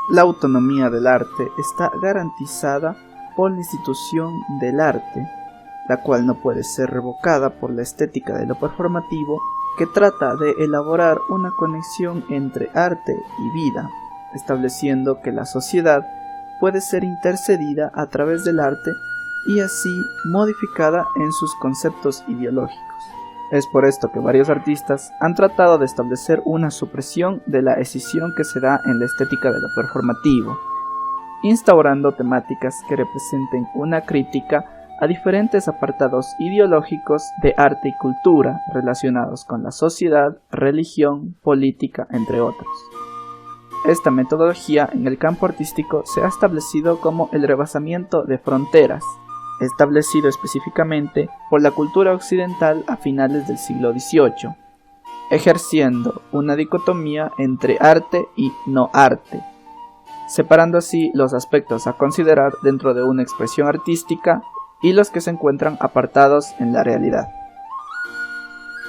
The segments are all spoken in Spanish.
La autonomía del arte está garantizada por la institución del arte, la cual no puede ser revocada por la estética de lo performativo, que trata de elaborar una conexión entre arte y vida, estableciendo que la sociedad puede ser intercedida a través del arte y así modificada en sus conceptos ideológicos. Es por esto que varios artistas han tratado de establecer una supresión de la escisión que se da en la estética de lo performativo, instaurando temáticas que representen una crítica a diferentes apartados ideológicos de arte y cultura relacionados con la sociedad, religión, política, entre otros. Esta metodología en el campo artístico se ha establecido como el rebasamiento de fronteras, establecido específicamente por la cultura occidental a finales del siglo XVIII, ejerciendo una dicotomía entre arte y no arte, separando así los aspectos a considerar dentro de una expresión artística y los que se encuentran apartados en la realidad.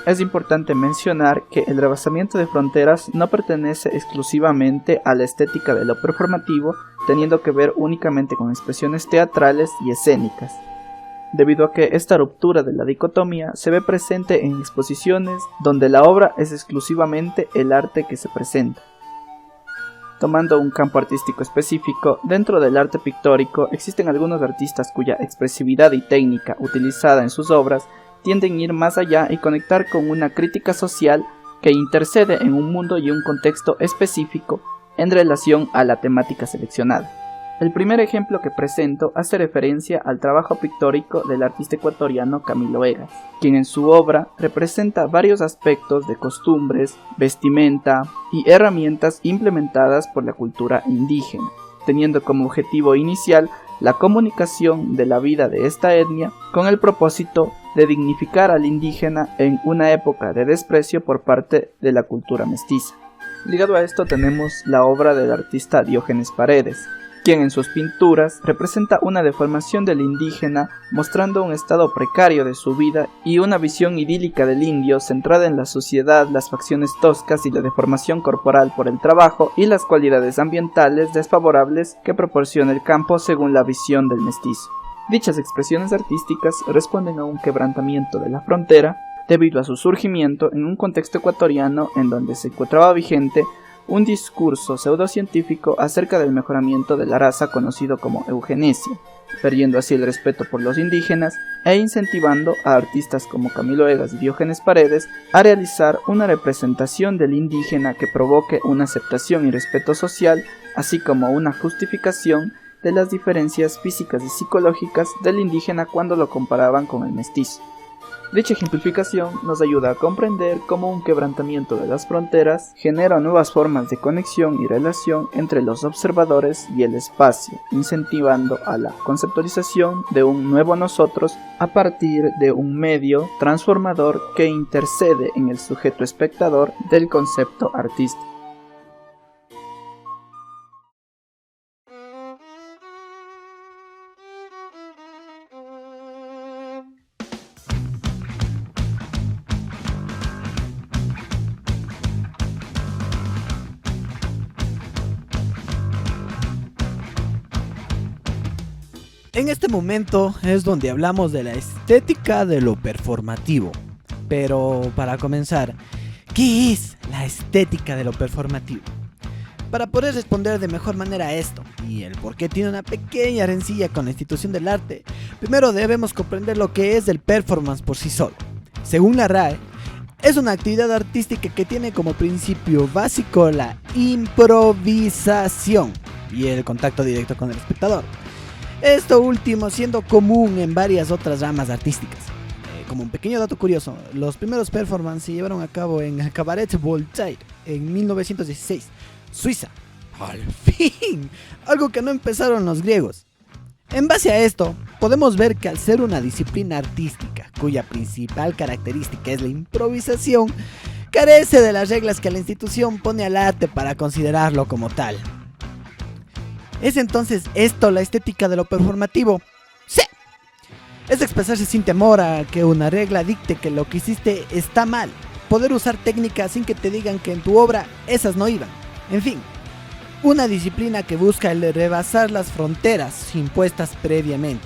Es importante mencionar que el rebasamiento de fronteras no pertenece exclusivamente a la estética de lo performativo, teniendo que ver únicamente con expresiones teatrales y escénicas, debido a que esta ruptura de la dicotomía se ve presente en exposiciones donde la obra es exclusivamente el arte que se presenta. Tomando un campo artístico específico, dentro del arte pictórico existen algunos artistas cuya expresividad y técnica utilizada en sus obras tienden a ir más allá y conectar con una crítica social que intercede en un mundo y un contexto específico en relación a la temática seleccionada. El primer ejemplo que presento hace referencia al trabajo pictórico del artista ecuatoriano Camilo Egas, quien en su obra representa varios aspectos de costumbres, vestimenta y herramientas implementadas por la cultura indígena, teniendo como objetivo inicial la comunicación de la vida de esta etnia con el propósito de dignificar al indígena en una época de desprecio por parte de la cultura mestiza. Ligado a esto tenemos la obra del artista Diógenes Paredes, quien en sus pinturas representa una deformación del indígena, mostrando un estado precario de su vida y una visión idílica del indio centrada en la suciedad, las facciones toscas y la deformación corporal por el trabajo y las cualidades ambientales desfavorables que proporciona el campo según la visión del mestizo. Dichas expresiones artísticas responden a un quebrantamiento de la frontera debido a su surgimiento en un contexto ecuatoriano en donde se encontraba vigente un discurso pseudocientífico acerca del mejoramiento de la raza conocido como eugenesia, perdiendo así el respeto por los indígenas e incentivando a artistas como Camilo Egas y Diógenes Paredes a realizar una representación del indígena que provoque una aceptación y respeto social, así como una justificación de las diferencias físicas y psicológicas del indígena cuando lo comparaban con el mestizo. Dicha ejemplificación nos ayuda a comprender cómo un quebrantamiento de las fronteras genera nuevas formas de conexión y relación entre los observadores y el espacio, incentivando a la conceptualización de un nuevo nosotros a partir de un medio transformador que intercede en el sujeto espectador del concepto artístico. En este momento es donde hablamos de la estética de lo performativo. Pero para comenzar, ¿qué es la estética de lo performativo? Para poder responder de mejor manera a esto y el por qué tiene una pequeña rencilla con la institución del arte, primero debemos comprender lo que es el performance por sí solo. Según la RAE, es una actividad artística que tiene como principio básico la improvisación y el contacto directo con el espectador. Esto último siendo común en varias otras ramas artísticas. Como un pequeño dato curioso, los primeros performances se llevaron a cabo en el Cabaret Voltaire en 1916, Suiza. ¡Al fin! Algo que no empezaron los griegos. En base a esto, podemos ver que al ser una disciplina artística cuya principal característica es la improvisación, carece de las reglas que la institución pone al arte para considerarlo como tal. ¿Es entonces esto la estética de lo performativo? ¡Sí! Es expresarse sin temor a que una regla dicte que lo que hiciste está mal. Poder usar técnicas sin que te digan que en tu obra esas no iban. En fin, una disciplina que busca el rebasar las fronteras impuestas previamente.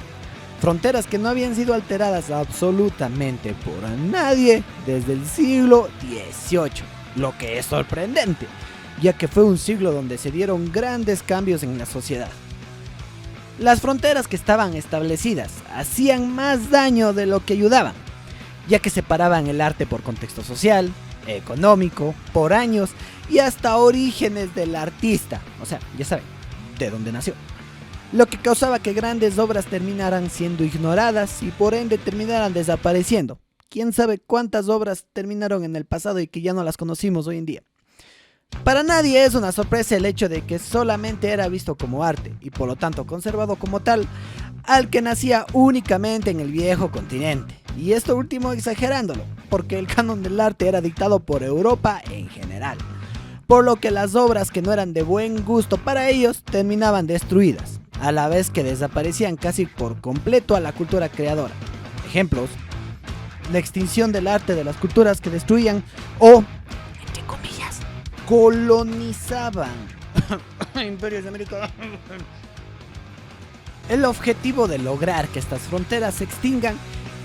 Fronteras que no habían sido alteradas absolutamente por nadie desde el siglo XVIII, lo que es sorprendente, ya que fue un siglo donde se dieron grandes cambios en la sociedad. Las fronteras que estaban establecidas hacían más daño de lo que ayudaban, ya que separaban el arte por contexto social, económico, por años y hasta orígenes del artista, o sea, ya saben, de dónde nació. Lo que causaba que grandes obras terminaran siendo ignoradas y por ende terminaran desapareciendo. Quién sabe cuántas obras terminaron en el pasado y que ya no las conocimos hoy en día. Para nadie es una sorpresa el hecho de que solamente era visto como arte y por lo tanto conservado como tal, al que nacía únicamente en el viejo continente. Y esto último exagerándolo, porque el canon del arte era dictado por Europa en general, por lo que las obras que no eran de buen gusto para ellos terminaban destruidas, a la vez que desaparecían casi por completo a la cultura creadora. Ejemplos: la extinción del arte de las culturas que destruían o, entre comillas, colonizaban imperios de América. El objetivo de lograr que estas fronteras se extingan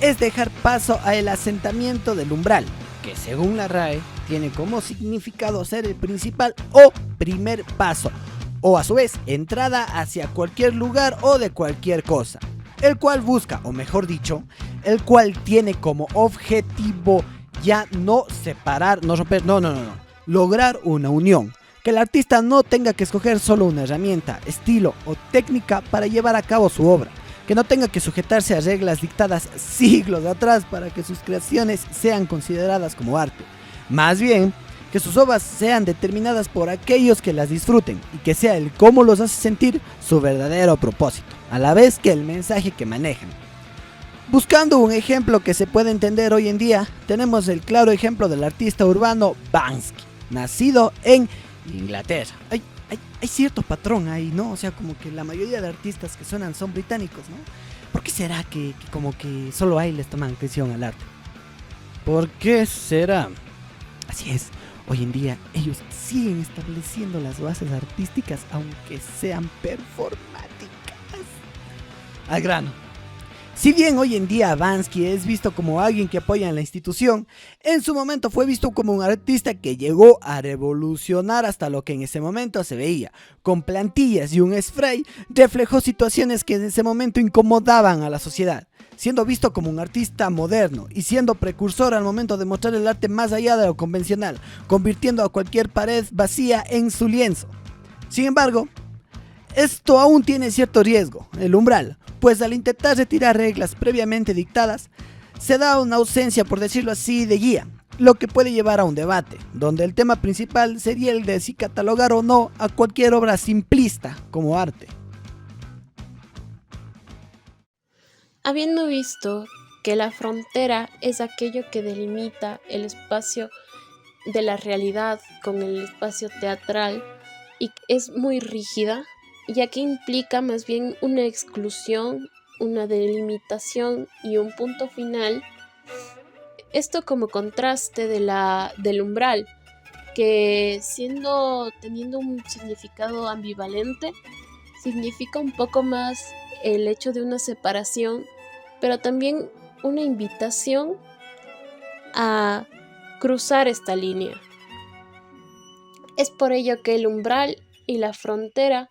es dejar paso al asentamiento del umbral, que según la RAE tiene como significado ser el principal o primer paso, o a su vez entrada hacia cualquier lugar o de cualquier cosa, el cual busca, o mejor dicho, el cual tiene como objetivo ya no separar, no romper, lograr una unión, que el artista no tenga que escoger solo una herramienta, estilo o técnica para llevar a cabo su obra, que no tenga que sujetarse a reglas dictadas siglos atrás para que sus creaciones sean consideradas como arte, más bien que sus obras sean determinadas por aquellos que las disfruten y que sea el cómo los hace sentir su verdadero propósito, a la vez que el mensaje que manejan. Buscando un ejemplo que se puede entender hoy en día, tenemos el claro ejemplo del artista urbano Banksy, nacido en Inglaterra. Hay cierto patrón ahí, ¿no? O sea, como que la mayoría de artistas que suenan son británicos, ¿no? ¿Por qué será que como que solo ahí les toman atención al arte? ¿Por qué será? Así es, hoy en día ellos siguen estableciendo las bases artísticas aunque sean performáticas. Al grano. Si bien hoy en día Banksy es visto como alguien que apoya a la institución, en su momento fue visto como un artista que llegó a revolucionar hasta lo que en ese momento se veía. Con plantillas y un spray, reflejó situaciones que en ese momento incomodaban a la sociedad, siendo visto como un artista moderno y siendo precursor al momento de mostrar el arte más allá de lo convencional, convirtiendo a cualquier pared vacía en su lienzo. Sin embargo, esto aún tiene cierto riesgo, el umbral, pues al intentar retirar reglas previamente dictadas, se da una ausencia, por decirlo así, de guía, lo que puede llevar a un debate, donde el tema principal sería el de si catalogar o no a cualquier obra simplista como arte. Habiendo visto que la frontera es aquello que delimita el espacio de la realidad con el espacio teatral y es muy rígida, ya que implica más bien una exclusión, una delimitación y un punto final. Esto como contraste del umbral, que teniendo un significado ambivalente, significa un poco más el hecho de una separación, pero también una invitación a cruzar esta línea. Es por ello que el umbral y la frontera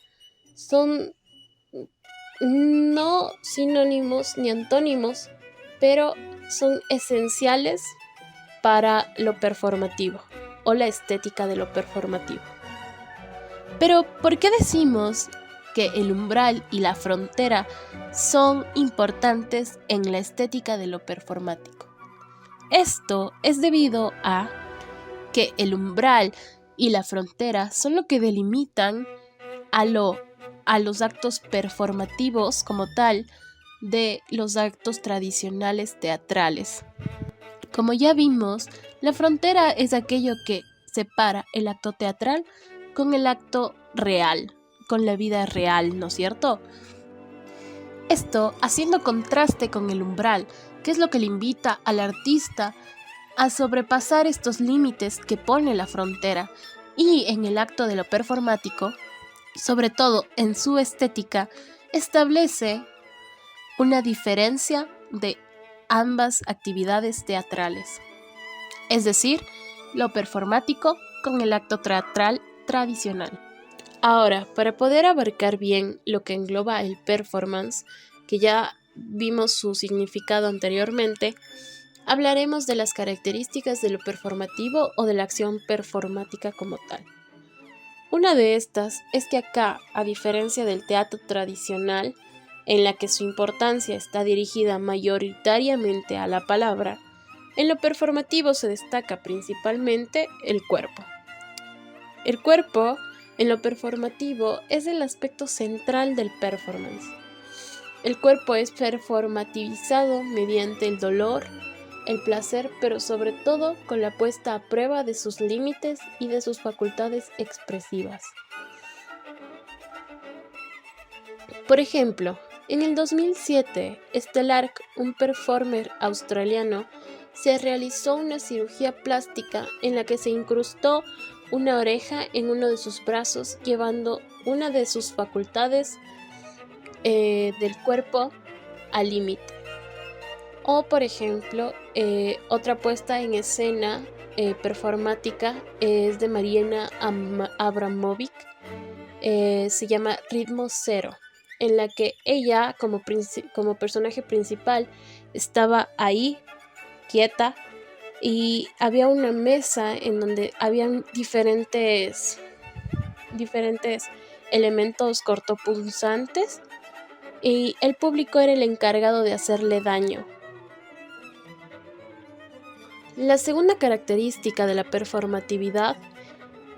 son no sinónimos ni antónimos, pero son esenciales para lo performativo o la estética de lo performativo. Pero, ¿por qué decimos que el umbral y la frontera son importantes en la estética de lo performático? Esto es debido a que el umbral y la frontera son lo que delimitan a los actos performativos como tal de los actos tradicionales teatrales. Como ya vimos, la frontera es aquello que separa el acto teatral con el acto real, con la vida real, ¿no es cierto? Esto haciendo contraste con el umbral, que es lo que le invita al artista a sobrepasar estos límites que pone la frontera, y en el acto de lo performático, sobre todo en su estética, establece una diferencia de ambas actividades teatrales, es decir, lo performático con el acto teatral tradicional. Ahora, para poder abarcar bien lo que engloba el performance, que ya vimos su significado anteriormente, hablaremos de las características de lo performativo o de la acción performática como tal. Una de estas es que acá, a diferencia del teatro tradicional, en la que su importancia está dirigida mayoritariamente a la palabra, en lo performativo se destaca principalmente el cuerpo. El cuerpo, en lo performativo, es el aspecto central del performance. El cuerpo es performativizado mediante el dolor, el placer, pero sobre todo con la puesta a prueba de sus límites y de sus facultades expresivas. Por ejemplo, en el 2007, Stellark, un performer australiano, se realizó una cirugía plástica en la que se incrustó una oreja en uno de sus brazos, llevando una de sus facultades del cuerpo al límite. O, por ejemplo, otra puesta en escena performática es de Mariana Abramovic, se llama Ritmo Cero, en la que ella, como personaje principal, estaba ahí, quieta, y había una mesa en donde habían diferentes elementos cortopunzantes y el público era el encargado de hacerle daño. La segunda característica de la performatividad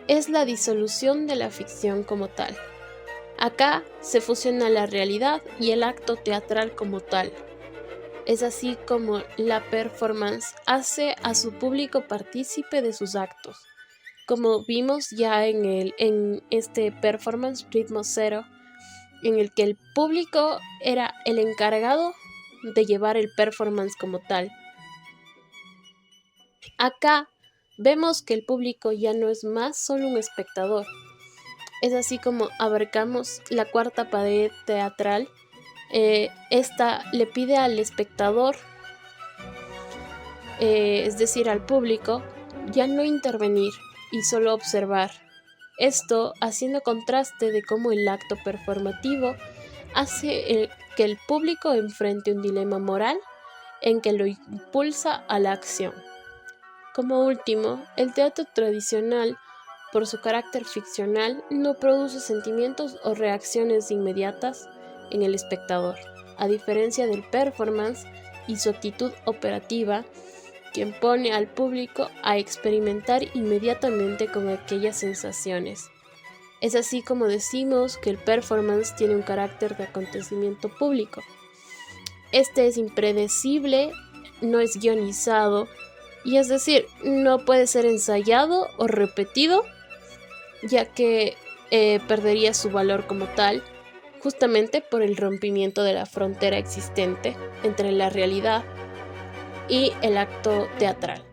es la disolución de la ficción como tal. Acá se fusiona la realidad y el acto teatral como tal. Es así como la performance hace a su público partícipe de sus actos. Como vimos ya en este performance Ritmo Cero, en el que el público era el encargado de llevar el performance como tal. Acá vemos que el público ya no es más solo un espectador. Es así como abarcamos la cuarta pared teatral. Esta le pide al espectador, es decir, al público, ya no intervenir y solo observar. Esto haciendo contraste de cómo el acto performativo hace que el público enfrente un dilema moral en que lo impulsa a la acción. Como último, el teatro tradicional, por su carácter ficcional, no produce sentimientos o reacciones inmediatas en el espectador, a diferencia del performance y su actitud operativa, quien pone al público a experimentar inmediatamente con aquellas sensaciones. Es así como decimos que el performance tiene un carácter de acontecimiento público. Este es impredecible, no es guionizado, y es decir, no puede ser ensayado o repetido, ya que perdería su valor como tal, justamente por el rompimiento de la frontera existente entre la realidad y el acto teatral.